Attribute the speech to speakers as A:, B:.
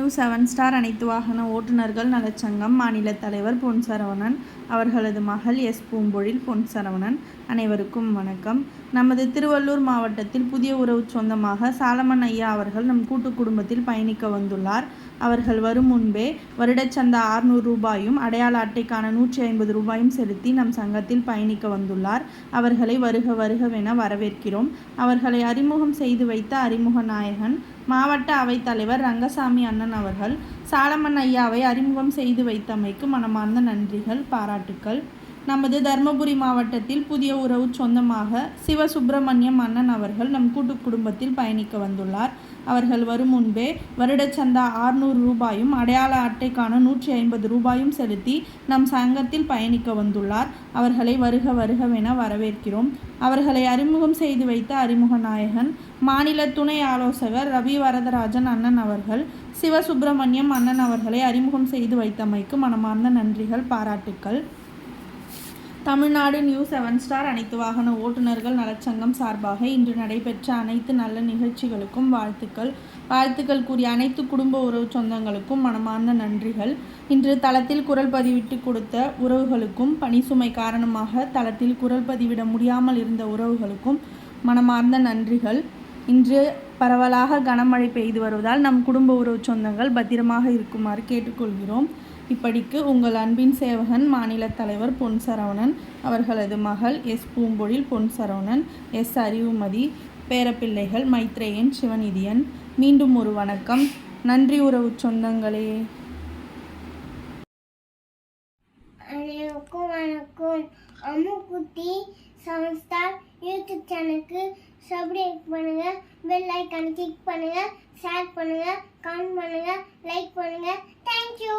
A: News 7 star அனைத்து வாகன ஓட்டுநர்கள் நலச்சங்கம் மாநில தலைவர் பொன் சரவணன் அவர்களது மகள் எஸ் பூம்பொழில் பொன் சரவணன். அனைவருக்கும் வணக்கம். நமது திருவள்ளூர் மாவட்டத்தில் புதிய உறவு சொந்தமாக சாலமன் ஐயா அவர்கள் நம் கூட்டு குடும்பத்தில் பயணிக்க வந்துள்ளார். அவர்கள் வரும் முன்பே வருடச்சந்தா 600 ரூபாயும் அடையாள அட்டைக்கான 150 ரூபாயும் செலுத்தி நம் சங்கத்தில் பயணிக்க வந்துள்ளார். அவர்களை வருக வருகவென வரவேற்கிறோம். அவர்களை அறிமுகம் செய்து வைத்த அறிமுக நாயகன் மாவட்ட அவைத்தலைவர் ரங்கசாமி அண்ணன் அவர்கள் சாலமன் ஐயாவை அறிமுகம் செய்து வைத்தமைக்கு மனமார்ந்த நன்றிகள், பாராட்டுக்கள். நமது தர்மபுரி மாவட்டத்தில் புதிய உறவு சொந்தமாக சிவசுப்பிரமணியம் அண்ணன் அவர்கள் நம் கூட்டு குடும்பத்தில் பயணிக்க வந்துள்ளார். அவர்கள் வரும் முன்பே வருடச்சந்தா 600 ரூபாயும் அடையாள அட்டைக்கான 150 ரூபாயும் செலுத்தி நம் சங்கத்தில் பயணிக்க வந்துள்ளார். அவர்களை வருக வருகவென வரவேற்கிறோம். அவர்களை அறிமுகம் செய்து வைத்த அறிமுக நாயகன் மாநில துணை ஆலோசகர் ரவி வரதராஜன் அண்ணன் அவர்கள் சிவசுப்பிரமணியம் அண்ணன் அவர்களை அறிமுகம் செய்து வைத்தமைக்கு மனமார்ந்த நன்றிகள், பாராட்டுக்கள். தமிழ்நாடு நியூஸ் 7 ஸ்டார் அனைத்து வாகன ஓட்டுநர்கள் நலச்சங்கம் சார்பாக இன்று நடைபெற்ற அனைத்து நல்ல நிகழ்ச்சிகளுக்கும் வாழ்த்துக்கள் கூறிய அனைத்து குடும்ப உறவு சொந்தங்களுக்கும் மனமார்ந்த நன்றிகள். இன்று தளத்தில் குரல் பதிவிட்டு கொடுத்த உறவுகளுக்கும், பணி சுமை காரணமாக தளத்தில் குரல் பதிவிட முடியாமல் இருந்த உறவுகளுக்கும் மனமார்ந்த நன்றிகள். இன்று பரவலாக கனமழை பெய்து வருவதால் நம் குடும்ப உறவு சொந்தங்கள் பத்திரமாக இருக்குமாறு கேட்டுக்கொள்கிறோம். இப்படிக்கு உங்கள் அன்பின் சேவகன் மாநில தலைவர் பொன் சரவணன், அவர்களது மகள் எஸ் பூம்பொழில் பொன் சரவணன், எஸ் அறிவுமதி, பேரப்பிள்ளைகள் மைத்ரேயன், சிவநிதியன். மீண்டும் ஒரு வணக்கம். நன்றி உறவு சொந்தங்களே.
B: அனைவருக்கும் வணக்கம். அம்முக்குட்டி 7 ஸ்டார் யூடியூப் சேனலுக்கு சப்ஸ்கிரைப் பண்ணுங்க, பெல் ஐகானை கிளிக் பண்ணுங்க, ஷேர் பண்ணுங்க, கமெண்ட் பண்ணுங்க, லைக் பண்ணுங்க. தேங்க்யூ.